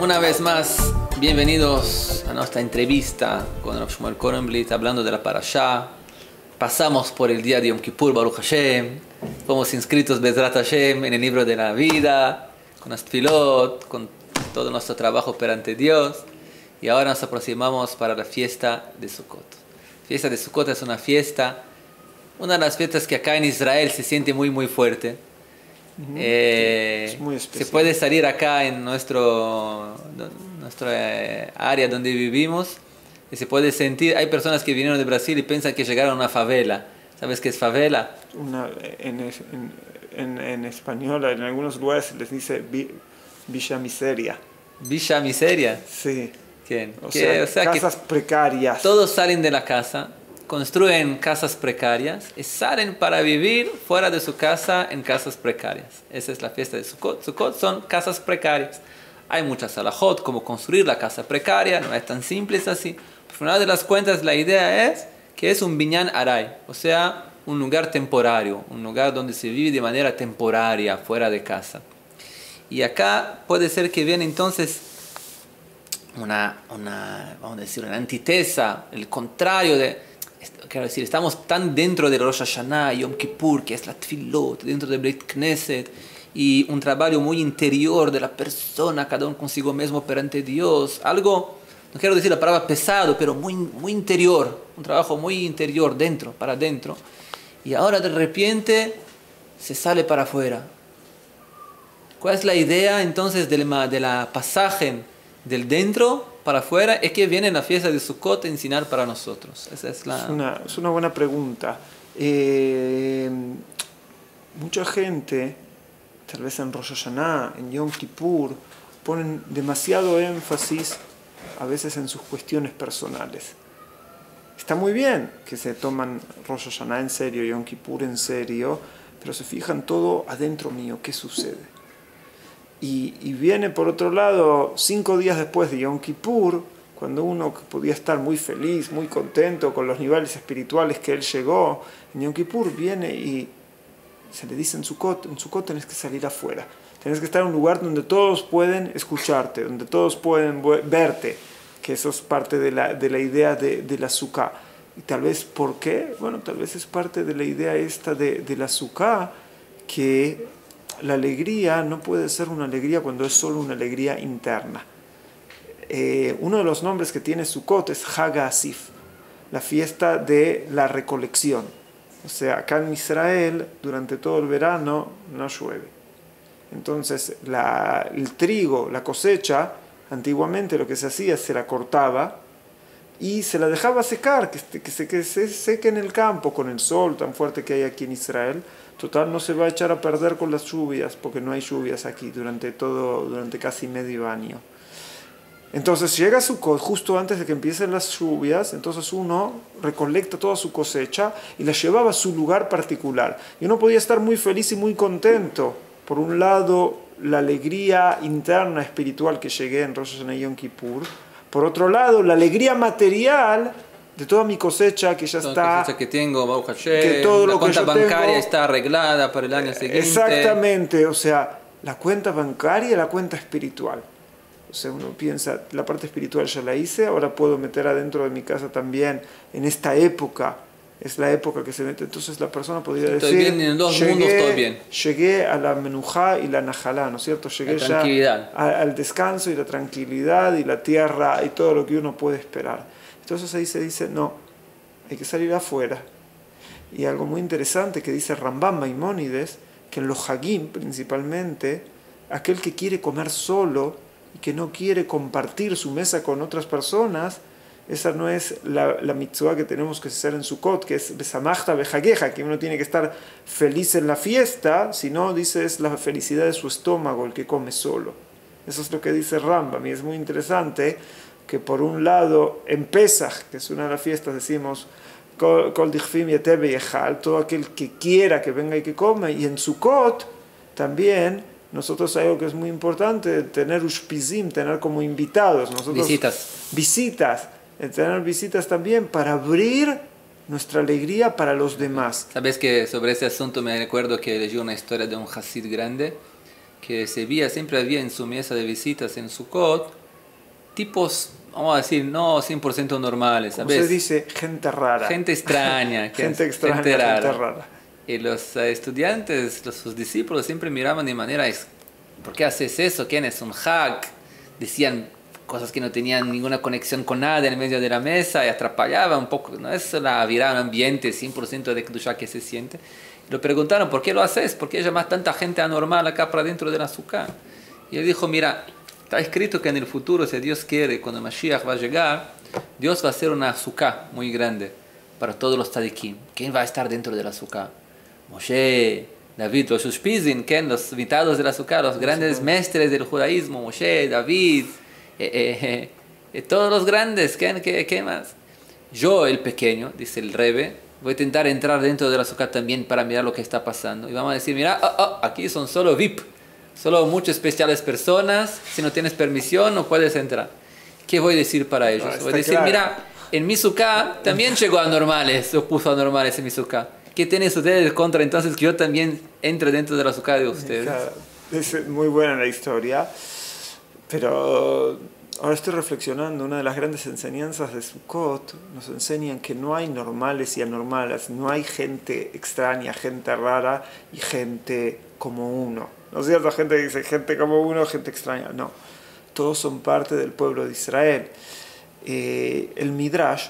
Una vez más, bienvenidos a nuestra entrevista con Rav Shmuel Kornblit, hablando de la Parashá. Pasamos por el día de Yom Kippur, Baruch Hashem. Fuimos inscritos, Bezrat Hashem, en el libro de la vida, con las tefilot, con todo nuestro trabajo perante Dios. Y ahora nos aproximamos para la fiesta de Sukkot. La fiesta de Sukkot es una de las fiestas que acá en Israel se siente muy fuerte. Es muy especial. Se puede salir acá en nuestra área donde vivimos y se puede sentir. Hay personas que vinieron de Brasil y piensan que llegaron a una favela. ¿Sabes qué es favela? En español, en algunos lugares se les dice Villa Miseria. ¿Villa Miseria? Sí. ¿Quién? O sea, casas precarias. Todos salen de la casa, construyen casas precarias y salen para vivir fuera de su casa en casas precarias. Esa es la fiesta de Sukkot. Sukkot son casas precarias. Hay muchas halajot como construir la casa precaria, no es tan simple así. Al final de las cuentas, la idea es que es un binyan aray, o sea, un lugar temporario, un lugar donde se vive de manera temporaria, fuera de casa. Y acá puede ser que viene entonces vamos a decir, una antitesa, el contrario de... Quiero decir, estamos tan dentro de Rosh Hashanah, Yom Kippur, que es la tefilot, dentro de Beit Knesset, y un trabajo muy interior de la persona, cada uno consigo mismo perante Dios, algo, no quiero decir la palabra pesado, pero muy interior, un trabajo muy interior, para adentro, y ahora de repente se sale para afuera. ¿Cuál es la idea entonces de la pasaje del dentro para afuera? Es que viene la fiesta de Sukkot a enseñar para nosotros. Esa es una buena pregunta. Mucha gente, tal vez en Rosh Hashanah, en Yom Kippur, ponen demasiado énfasis a veces en sus cuestiones personales. Está muy bien que se toman Rosh Hashanah en serio, Yom Kippur en serio, pero se fijan todo adentro mío, ¿qué sucede? Y viene por otro lado 5 días después de Yom Kippur, cuando uno podía estar muy feliz, muy contento con los niveles espirituales que él llegó, en Yom Kippur viene y se le dice en Sukkot tenés que salir afuera, tenés que estar en un lugar donde todos pueden escucharte, donde todos pueden verte, que eso es parte de la idea de la Sukkah. Y tal vez, ¿por qué? Bueno, tal vez es parte de la idea esta de la Sukkah, que la alegría no puede ser una alegría cuando es solo una alegría interna. Uno de los nombres que tiene Sukkot es Hag HaAsif, la fiesta de la recolección. O sea, acá en Israel, durante todo el verano, no llueve. Entonces, el trigo, la cosecha, antiguamente lo que se hacía, se la cortaba y se la dejaba secar, que se seque en el campo con el sol tan fuerte que hay aquí en Israel. Total, no se va a echar a perder con las lluvias, porque no hay lluvias aquí durante casi medio año. Entonces llega Sukkot justo antes de que empiecen las lluvias, entonces uno recolecta toda su cosecha y la llevaba a su lugar particular. Y uno podía estar muy feliz y muy contento. Por un lado, la alegría interna espiritual que llegué en Rosh Hashanah y Yom Kippur. Por otro lado, la alegría material de toda mi cosecha que ya está, la cosecha que tengo, Baruch Hashem, que todo la lo cuenta que yo bancaria tengo, está arreglada para el año siguiente. Exactamente, o sea, la cuenta bancaria y la cuenta espiritual. O sea, uno piensa, la parte espiritual ya la hice, ahora puedo meter adentro de mi casa también, en esta época, es la época que se mete. Entonces la persona podría decir, estoy bien en dos mundos, todo bien. Llegué a la menujá y la najalá, ¿no es cierto? Llegué ya al descanso y la tranquilidad y la tierra y todo lo que uno puede esperar. Entonces ahí se dice, no, hay que salir afuera. Y algo muy interesante que dice Rambam Maimónides, que en los Hagim principalmente, aquel que quiere comer solo y que no quiere compartir su mesa con otras personas, esa no es la mitzvah que tenemos que hacer en Sukkot, que es besamachta bejageja, que uno tiene que estar feliz en la fiesta, sino, dice, es la felicidad de su estómago el que come solo. Eso es lo que dice Rambam, y es muy interesante que por un lado en Pesach, que es una de las fiestas, decimos Kol dichfim yeteh veyechal, todo aquel que quiera que venga y que coma, y en Sukkot también nosotros hay algo que es muy importante, tener ushpizim, tener como invitados, visitas, tener visitas también para abrir nuestra alegría para los demás. Sabes que sobre ese asunto me recuerdo que leí una historia de un Hasid grande que siempre había en su mesa de visitas en Sukkot, tipos, vamos a decir, no 100% normales, Como ¿sabes? se dice, gente rara. Gente extraña, Gente extraña, gente rara. gente rara. Y los estudiantes, sus discípulos siempre miraban de manera, ¿por qué haces eso? ¿Quién es un hack? Decían cosas que no tenían ninguna conexión con nada en medio de la mesa y atrapallaba un poco, no es la virar un ambiente 100% de Kedushá que se siente. Lo preguntaron, ¿por qué lo haces? ¿Por qué llamas tanta gente anormal acá para dentro de la azúcar? Y él dijo, mira, está escrito que en el futuro, si Dios quiere, cuando Mashiach va a llegar, Dios va a hacer una azúcar muy grande para todos los tzadikim. ¿Quién va a estar dentro de la azúcar? Moshe, David, los Ushpizin, los invitados de la azúcar, los grandes mestres del judaísmo, Moshe, David, todos los grandes, ¿qué más? Yo, el pequeño, dice el Rebbe, voy a intentar entrar dentro del azúcar también para mirar lo que está pasando. Y vamos a decir, mira, aquí son solo VIP, solo muchas especiales personas, si no tienes permisión no puedes entrar. ¿Qué voy a decir para ellos? Voy a decir, claro, mira, en mi sukkah también llegó a normales, o puso a normales en mi sukkah. ¿Qué tienen ustedes contra entonces que yo también entre dentro de la sukkah de ustedes? Claro, es muy buena la historia, pero ahora estoy reflexionando, una de las grandes enseñanzas de Sukkot nos enseñan que no hay normales y anormales, no hay gente extraña, gente rara y gente como uno. ¿No es cierto? Gente que dice gente como uno, gente extraña. No, todos son parte del pueblo de Israel. El Midrash,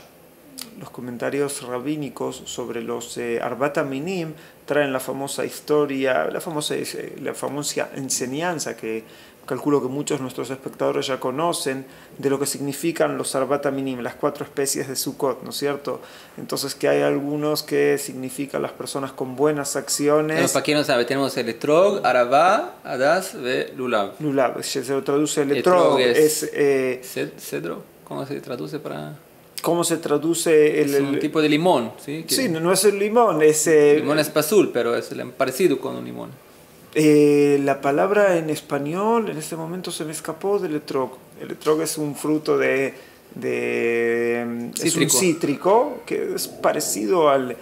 los comentarios rabínicos sobre los Arbat Aminim traen la famosa historia, la famosa enseñanza que calculo que muchos de nuestros espectadores ya conocen, de lo que significan los Arbat Aminim, las 4 especies de Sukkot, ¿no es cierto? Entonces que hay algunos que significan las personas con buenas acciones. Bueno, para quien no sabe, tenemos el Etrog, Arabá, Adas, Lulav. Lulav, se lo traduce el Etrog, es cedro, ¿cómo se traduce para...? ¿Cómo se traduce es un tipo de limón, ¿sí? Sí, no es el limón, es... limón es azul, pero es parecido con un limón. La palabra en español en este momento se me escapó del etrog. El etrog es un fruto es un cítrico que es parecido al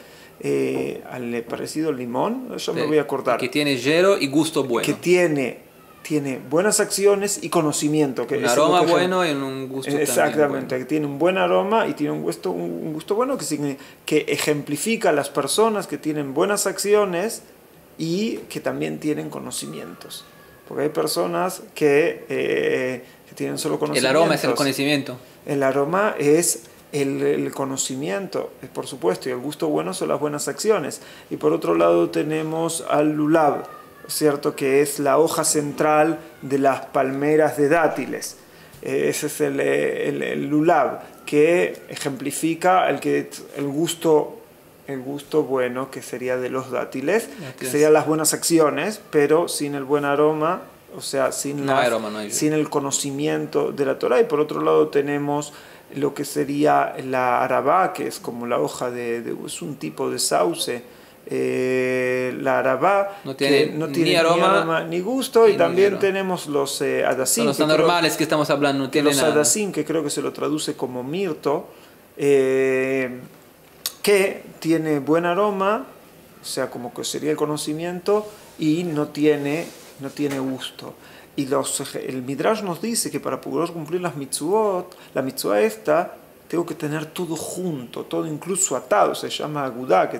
limón. Yo me voy a acordar. Que tiene hielo y gusto bueno. Que tiene buenas acciones y conocimiento. Que un aroma bueno y un gusto exactamente, también bueno. Que tiene un buen aroma y tiene un gusto bueno que ejemplifica a las personas que tienen buenas acciones y que también tienen conocimientos. Porque hay personas que tienen solo conocimientos. El aroma es el conocimiento. El aroma es el conocimiento, por supuesto, y el gusto bueno son las buenas acciones. Y por otro lado tenemos al lulav, ¿cierto? Que es la hoja central de las palmeras de dátiles. Ese es el lulav, que ejemplifica el gusto bueno, que sería de los dátiles, que serían las buenas acciones, pero sin el buen aroma, o sea, sin el conocimiento de la Torah. Y por otro lado tenemos lo que sería la arabá, que es como la hoja es un tipo de sauce. La arabá no tiene ni aroma ni gusto, y también tenemos los adasim. Son los anormales que estamos hablando, no tienen nada. Los adasim, que creo que se lo traduce como mirto, que tiene buen aroma, o sea, como que sería el conocimiento, y no tiene gusto. Y el Midrash nos dice que para poder cumplir las mitzvot, la mitzvah esta, tengo que tener todo junto, todo incluso atado, se llama agudá, que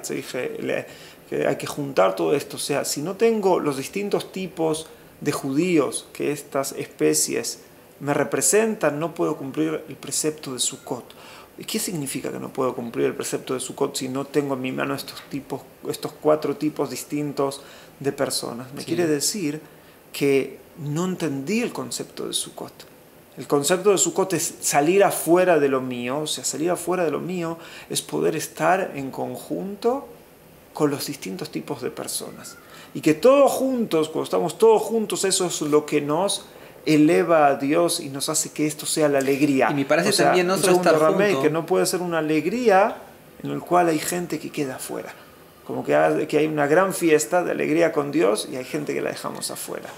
hay que juntar todo esto. O sea, si no tengo los distintos tipos de judíos que estas especies me representan, no puedo cumplir el precepto de Sukkot. ¿Y qué significa que no puedo cumplir el precepto de Sukkot si no tengo en mi mano estos 4 tipos distintos de personas? Me quiere decir que no entendí el concepto de Sukkot. El concepto de Sukkot es salir afuera de lo mío, o sea, salir afuera de lo mío es poder estar en conjunto con los distintos tipos de personas. Y que todos juntos, cuando estamos todos juntos, eso es lo que nos eleva a Dios y nos hace que esto sea la alegría. Y me parece también no solo estar juntos, que no puede ser una alegría en la cual hay gente que queda afuera. Como que hay una gran fiesta de alegría con Dios y hay gente que la dejamos afuera.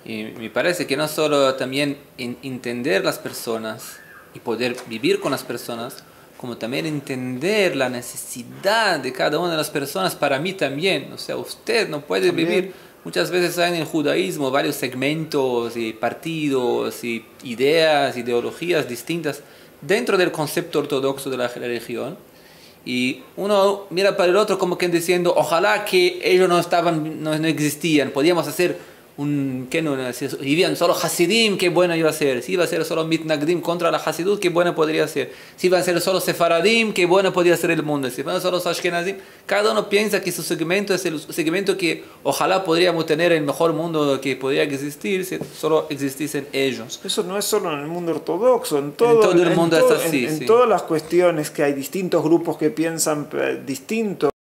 Y me parece que no solo también entender las personas y poder vivir con las personas, como también entender la necesidad de cada una de las personas para mí también. O sea, usted no puede vivir Muchas veces hay en el judaísmo varios segmentos y partidos y ideas, ideologías distintas dentro del concepto ortodoxo de la religión. Y uno mira para el otro como que diciendo, ojalá que ellos no existían, podíamos hacer ¿qué no? Si vivían solo Hasidim, qué bueno iba a ser. Si iba a ser solo Mitnagdim contra la Hasidut, qué bueno podría ser. Si iba a ser solo Sefaradim, qué bueno podría ser el mundo. Si iban solo Ashkenazim, cada uno piensa que su segmento es el segmento que ojalá podríamos tener el mejor mundo que podría existir si solo existiesen ellos. Eso no es solo en el mundo ortodoxo, en todo el mundo es así. En todas las cuestiones que hay distintos grupos que piensan distinto.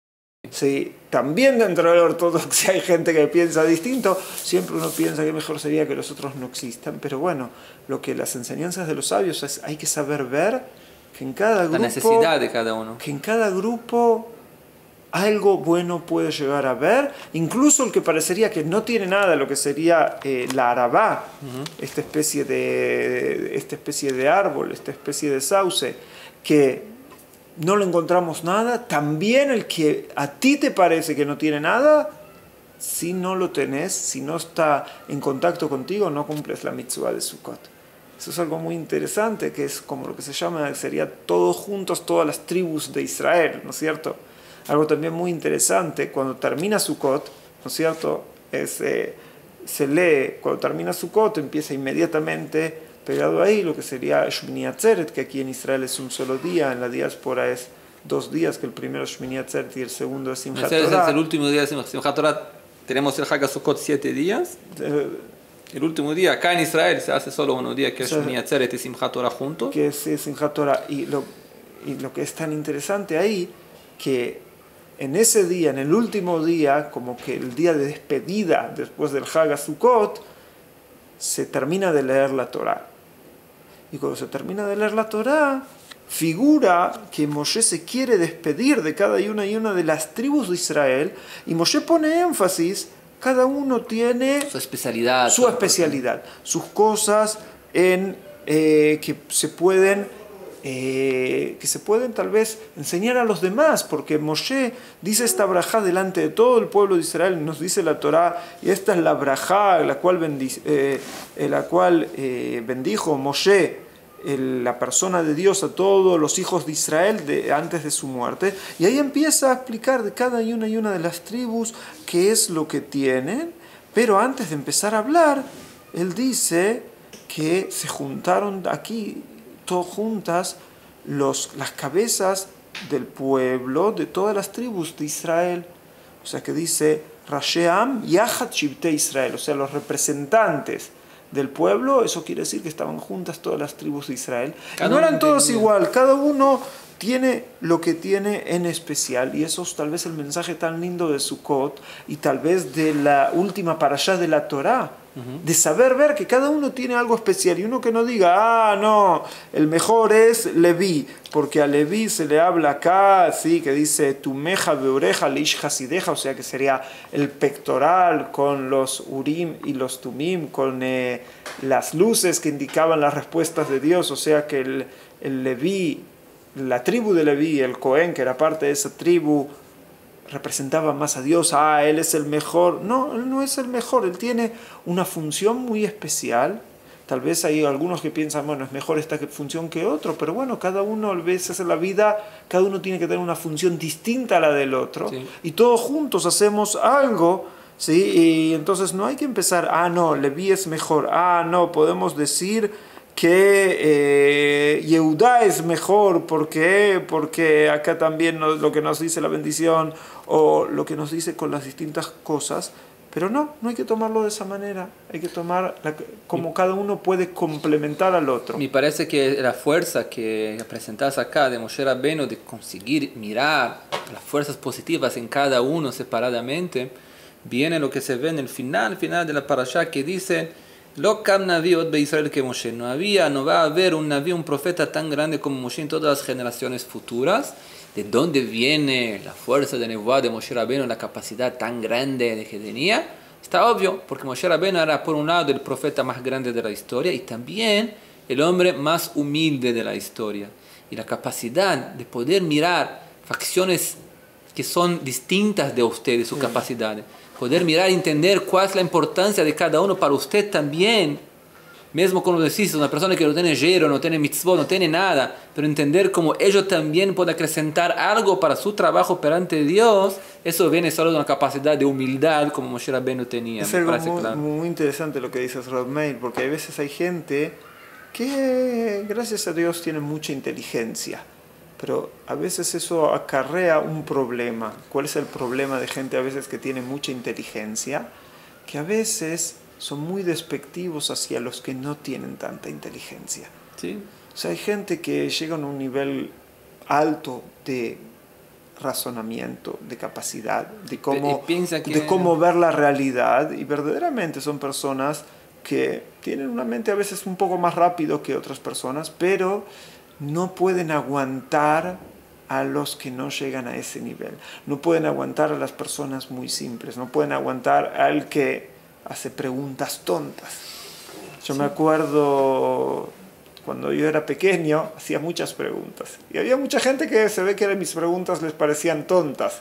Sí, también dentro de la ortodoxia hay gente que piensa distinto, siempre uno piensa que mejor sería que los otros no existan, pero bueno, lo que las enseñanzas de los sabios es, hay que saber ver que en cada grupo, la necesidad de cada uno, que en cada grupo algo bueno puede llegar a ver, incluso el que parecería que no tiene nada, lo que sería la arabá, esta especie de árbol, esta especie de sauce, que no le encontramos nada, también el que a ti te parece que no tiene nada, si no lo tenés, si no está en contacto contigo, no cumples la mitzvah de Sukkot. Eso es algo muy interesante, que es como lo que se llama, sería todos juntos, todas las tribus de Israel, ¿no es cierto? Algo también muy interesante, cuando termina Sukkot, ¿no es cierto? Se lee, cuando termina Sukkot, empieza inmediatamente pegado ahí lo que sería Shmini Atzeret, que aquí en Israel es un solo día, en la diáspora es 2 días, que el primero es Shmini Atzeret y el segundo es Simchat Torah. Es el último día de Simchat Torah. Tenemos el Hag HaSukkot 7 días. El último día, acá en Israel se hace solo un día, que es Shmini Atzeret y Simchat Torah juntos. Que es Simchat Torah. Y lo que es tan interesante ahí, que en ese día, en el último día, como que el día de despedida después del Hag HaSukkot, se termina de leer la Torah. Y cuando se termina de leer la Torah, figura que Moshe se quiere despedir de cada una de las tribus de Israel, y Moshe pone énfasis, cada uno tiene su especialidad, sus cosas que se pueden tal vez enseñar a los demás, porque Moshe dice esta brajá delante de todo el pueblo de Israel, nos dice la Torá, y esta es la brajá la cual bendijo Moshe, la persona de Dios, a todos los hijos de Israel antes de su muerte, y ahí empieza a explicar de cada una de las tribus qué es lo que tienen, pero antes de empezar a hablar, él dice que se juntaron aquí todas juntas las cabezas del pueblo de todas las tribus de Israel. O sea que dice Rasheam Yachat Shivtei Israel, o sea, los representantes del pueblo, eso quiere decir que estaban juntas todas las tribus de Israel. Y no eran todos igual, cada uno tiene lo que tiene en especial, y eso es tal vez el mensaje tan lindo de Sukkot y tal vez de la última parashá de la Torá, de saber ver que cada uno tiene algo especial, y uno que no diga, no, el mejor es Leví, porque a Leví se le habla acá, así que dice Tumeja beoreja leish hasideja, o sea que sería el pectoral con los Urim y los Tumim, con las luces que indicaban las respuestas de Dios, o sea que el Leví, la tribu de Leví, el Cohen, que era parte de esa tribu, representaba más a Dios. Él es el mejor. No, él no es el mejor, él tiene una función muy especial. Tal vez hay algunos que piensan, bueno, es mejor esta función que otro, pero bueno, cada uno, a veces en la vida, cada uno tiene que tener una función distinta a la del otro, sí. Y todos juntos hacemos algo, ¿sí? Y entonces no hay que empezar, no, Leví es mejor, no, podemos decir que Yehudá es mejor, ¿por qué? Porque acá también lo que nos dice la bendición, o lo que nos dice con las distintas cosas, pero no hay que tomarlo de esa manera, hay que tomar como cada uno puede complementar al otro. Me parece que la fuerza que presentas acá de Moshe Rabbeinu, de conseguir mirar las fuerzas positivas en cada uno separadamente, viene lo que se ve en el final de la parashá, que dice: Lo kam naví od beIsrael que Moshe. No va a haber un naví, un profeta tan grande como Moshe en todas las generaciones futuras. ¿De dónde viene la fuerza de Nebuá de Moshe Rabbeinu, la capacidad tan grande que tenía? Está obvio, porque Moshe Rabbeinu era por un lado el profeta más grande de la historia y también el hombre más humilde de la historia. Y la capacidad de poder mirar facciones que son distintas de ustedes, sus capacidades. Poder mirar y entender cuál es la importancia de cada uno para usted también. Mismo como decís, una persona que no tiene yero, no tiene mitzvot, no tiene nada, pero entender cómo ellos también pueden acrescentar algo para su trabajo perante Dios, eso viene solo de una capacidad de humildad como Moshe Rabbeinu tenía. Es algo muy interesante lo que dices, Rav Meir, porque hay veces hay gente que, gracias a Dios, tiene mucha inteligencia, pero a veces eso acarrea un problema. ¿Cuál es el problema de gente a veces que tiene mucha inteligencia? Que a veces son muy despectivos hacia los que no tienen tanta inteligencia. ¿Sí? O sea, hay gente que llega a un nivel alto de razonamiento, de capacidad, de cómo ver la realidad, y verdaderamente son personas que tienen una mente a veces un poco más rápido que otras personas, pero no pueden aguantar a los que no llegan a ese nivel. No pueden aguantar a las personas muy simples, no pueden aguantar al que hace preguntas tontas. Yo me acuerdo cuando yo era pequeño, hacía muchas preguntas. Y había mucha gente que se ve que mis preguntas les parecían tontas.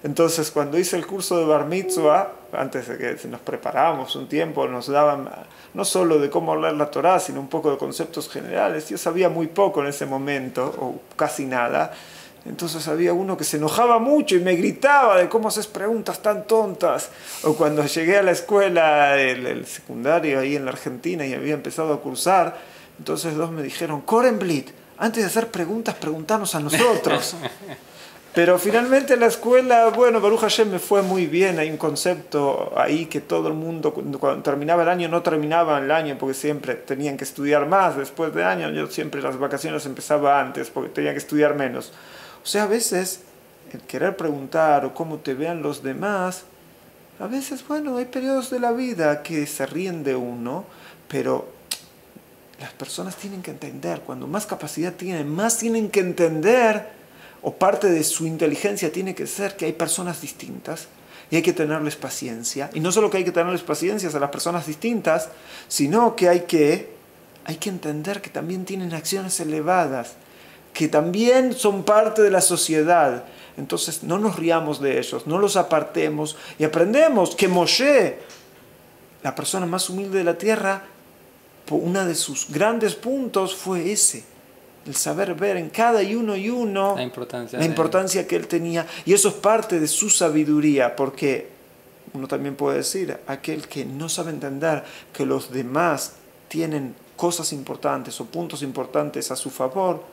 Entonces, cuando hice el curso de Bar Mitzvah, antes de que nos preparábamos un tiempo, nos daban no solo de cómo hablar la Torá, sino un poco de conceptos generales. Yo sabía muy poco en ese momento, o casi nada. Entonces había uno que se enojaba mucho y me gritaba de cómo haces preguntas tan tontas. O cuando llegué a la escuela, el secundario ahí en la Argentina, y había empezado a cursar, entonces dos me dijeron, Korenblit, antes de hacer preguntas, preguntanos a nosotros. Pero finalmente la escuela, bueno, Baruch Hashem, me fue muy bien. Hay un concepto ahí que todo el mundo, cuando terminaba el año, no terminaba el año porque siempre tenían que estudiar más después del año. Yo siempre las vacaciones empezaba antes porque tenía que estudiar menos. O sea, a veces el querer preguntar o cómo te vean los demás, a veces, bueno, hay periodos de la vida que se ríen de uno, pero las personas tienen que entender. Cuando más capacidad tienen, más tienen que entender, o parte de su inteligencia tiene que ser que hay personas distintas y hay que tenerles paciencia. Y no solo que hay que tenerles paciencia a las personas distintas, sino que hay que entender que también tienen acciones elevadas, que también son parte de la sociedad. Entonces no nos riamos de ellos, no los apartemos y aprendemos que Moshe, la persona más humilde de la tierra, uno de sus grandes puntos fue ese, el saber ver en cada uno la importancia que él tenía. Y eso es parte de su sabiduría, porque uno también puede decir, aquel que no sabe entender que los demás tienen cosas importantes o puntos importantes a su favor,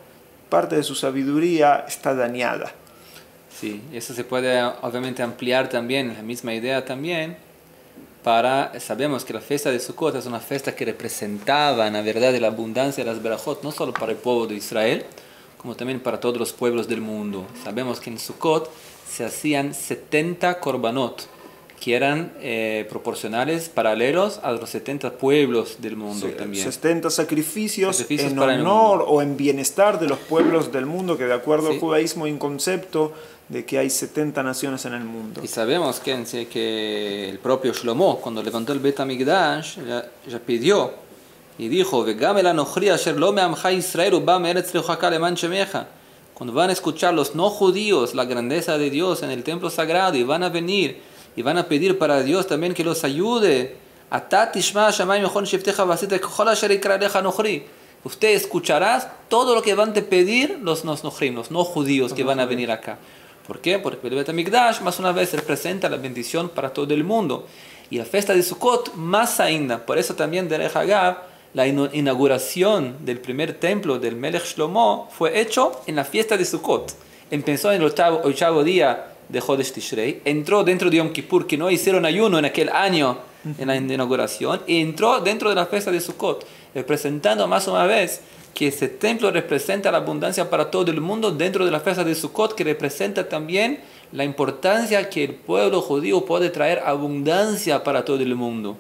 parte de su sabiduría está dañada. Sí, eso se puede obviamente ampliar también, la misma idea también, sabemos que la fiesta de Sukkot es una fiesta que representaba en la verdad la abundancia de las berajot, no solo para el pueblo de Israel, como también para todos los pueblos del mundo. Sabemos que en Sukkot se hacían 70 korbanot, que eran proporcionales, paralelos a los 70 pueblos del mundo, sí, también. 70 sacrificios en honor o en bienestar de los pueblos del mundo, que de acuerdo al judaísmo hay un concepto de que hay 70 naciones en el mundo. Y sabemos que el propio Shlomo, cuando levantó el Bet HaMikdash, ya pidió y dijo, cuando van a escuchar los no judíos la grandeza de Dios en el templo sagrado y van a venir y van a pedir para Dios también que los ayude. Usted escucharás todo lo que van a pedir los no judíos que van a venir acá. ¿Por qué? Porque el Bet HaMikdash más una vez representa la bendición para todo el mundo. Y la fiesta de Sukkot más ainda. Por eso también Derech Agav, la inauguración del primer templo del Melech Shlomo fue hecho en la fiesta de Sukkot. Empezó en el octavo día de Chodesh Tishrei, entró dentro de Yom Kippur, que no hicieron ayuno en aquel año en la inauguración, y entró dentro de la fiesta de Sukkot, representando más una vez que ese templo representa la abundancia para todo el mundo dentro de la fiesta de Sukkot, que representa también la importancia que el pueblo judío puede traer abundancia para todo el mundo.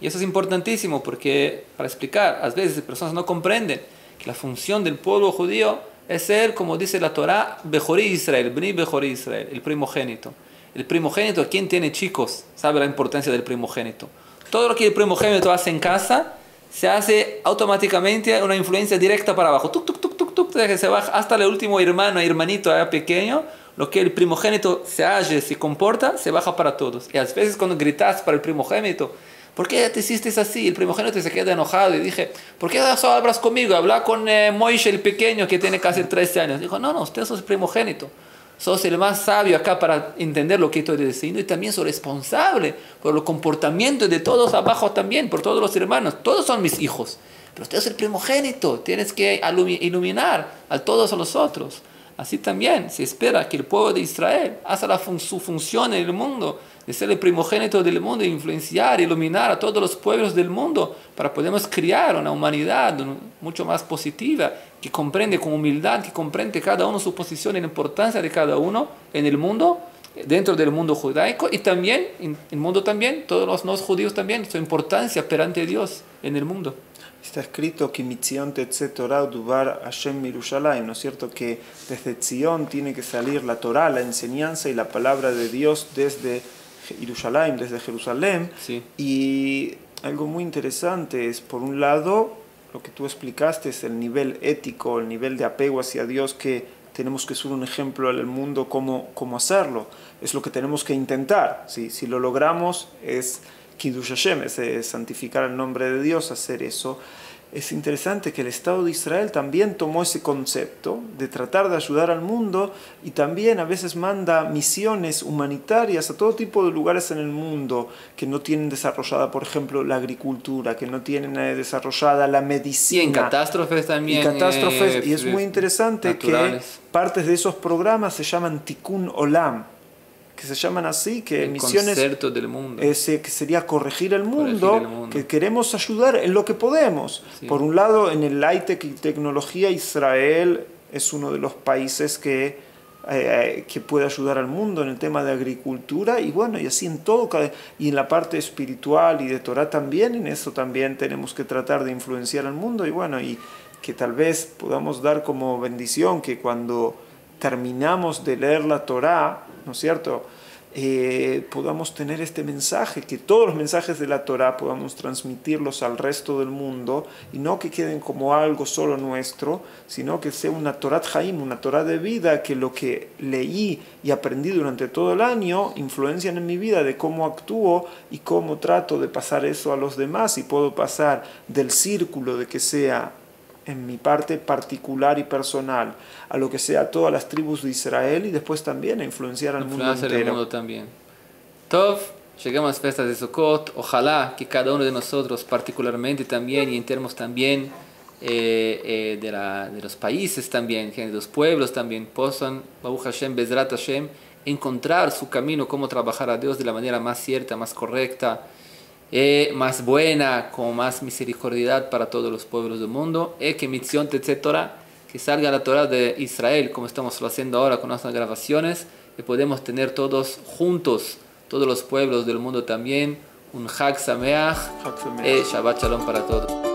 Y eso es importantísimo porque, para explicar, a veces las personas no comprenden que la función del pueblo judío es ser, como dice la Torá, Bejorí Israel, Bni Bejorí Israel, el primogénito. El primogénito, quien tiene chicos, sabe la importancia del primogénito. Todo lo que el primogénito hace en casa, se hace automáticamente una influencia directa para abajo. Tuc, tuc, tuc, tuc, tuc, que se baja hasta el último hermanito pequeño. lo que el primogénito se halle, se comporta, se baja para todos. Y a veces cuando gritas para el primogénito, ¿por qué te hiciste así? El primogénito se queda enojado y dije, ¿por qué solo hablas conmigo? Habla con Moishe el pequeño que tiene casi 13 años. Dijo, no, usted sos el primogénito. Sos el más sabio acá para entender lo que estoy diciendo y también soy responsable por el comportamiento de todos abajo también, por todos los hermanos. Todos son mis hijos. Pero usted es el primogénito. Tienes que iluminar a todos los otros. Así también se espera que el pueblo de Israel haga su función en el mundo, de ser el primogénito del mundo, influenciar, iluminar a todos los pueblos del mundo para poder criar una humanidad mucho más positiva, que comprende con humildad, que comprende cada uno su posición y la importancia de cada uno en el mundo, dentro del mundo judaico y también, en el mundo también, todos los no judíos también, su importancia perante Dios en el mundo. Está escrito que Mitzion Tetze Torah Dubar Hashem Yerushalayim, ¿no es cierto? Que desde Tzion tiene que salir la Torah, la enseñanza y la palabra de Dios desde Yerushalayim, desde Jerusalén. Sí. Y algo muy interesante es, por un lado, lo que tú explicaste es el nivel ético, el nivel de apego hacia Dios, que tenemos que ser un ejemplo al mundo cómo hacerlo. Es lo que tenemos que intentar. Si lo logramos es Kiddush Hashem, es santificar el nombre de Dios, hacer eso. Es interesante que el Estado de Israel también tomó ese concepto de tratar de ayudar al mundo y también a veces manda misiones humanitarias a todo tipo de lugares en el mundo que no tienen desarrollada, por ejemplo, la agricultura, que no tienen desarrollada la medicina. Y en catástrofes también. Y catástrofes, y es muy interesante naturales. Que partes de esos programas se llaman Tikkun Olam, que se llaman así, que el misiones concepto del mundo. Que sería corregir el mundo, que queremos ayudar en lo que podemos. Sí. Por un lado, en el high-tech y tecnología, Israel es uno de los países que puede ayudar al mundo en el tema de agricultura, y bueno, y así en todo, y en la parte espiritual y de Torah también, en eso también tenemos que tratar de influenciar al mundo, y bueno, y que tal vez podamos dar como bendición que cuando terminamos de leer la Torah, ¿no es cierto?, podamos tener este mensaje, que todos los mensajes de la Torah podamos transmitirlos al resto del mundo y no que queden como algo solo nuestro, sino que sea una Torah Haim, una Torah de vida, que lo que leí y aprendí durante todo el año influencian en mi vida de cómo actúo y cómo trato de pasar eso a los demás, y puedo pasar del círculo de que sea en mi parte particular y personal a lo que sea todas las tribus de Israel, y después también a influenciar al mundo entero. El mundo también. Tov, llegamos a las fiestas de Sukkot. Ojalá que cada uno de nosotros particularmente también, y en términos también de los países también, de los pueblos también, puedan, Baruch Hashem, Bezrat Hashem, encontrar su camino, cómo trabajar a Dios de la manera más cierta, más correcta, más buena, con más misericordia para todos los pueblos del mundo, que Mitzion Tetze Torah, que salga la Torah de Israel, como estamos haciendo ahora con nuestras grabaciones, que podemos tener todos juntos, todos los pueblos del mundo también, un Chag Sameach, Shabbat Shalom para todos.